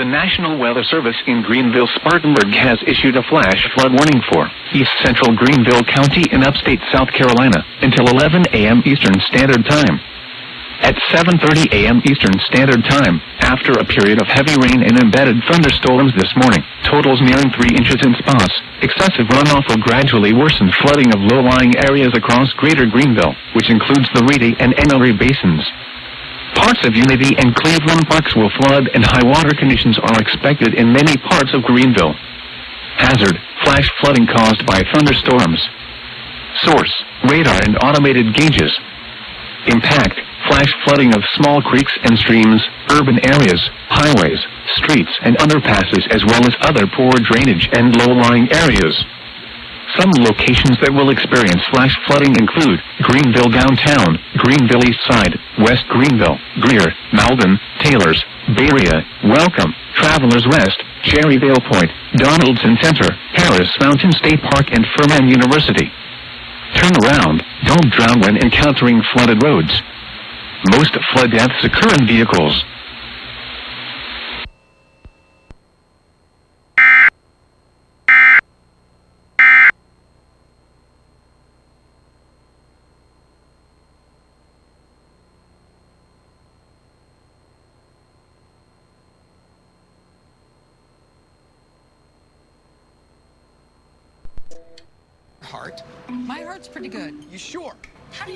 The National Weather Service in Greenville-Spartanburg has issued a flash flood warning for East Central Greenville County in upstate South Carolina until 11 a.m. Eastern Standard Time. At 7:30 a.m. Eastern Standard Time, after a period of heavy rain and embedded thunderstorms this morning, totals nearing 3 inches in spots, excessive runoff will gradually worsen flooding of low-lying areas across Greater Greenville, which includes the Reedy and Emery basins. Parts of Unity and Cleveland Parks will flood, and high water conditions are expected in many parts of Greenville. Hazard: flash flooding caused by thunderstorms. Source: radar and automated gauges. Impact: flash flooding of small creeks and streams, urban areas, highways, streets, and underpasses, as well as other poor drainage and low-lying areas. Some locations that will experience flash flooding include Greenville Downtown, Greenville East Side, West Greenville, Greer, Malden, Taylors, Berea, Welcome, Travelers Rest, Cherryvale Point, Donaldson Center, Harris Mountain State Park, and Furman University. Turn around. Don't drown when encountering flooded roads. Most flood deaths occur in vehicles. Heart? My heart's pretty good. You sure? How do you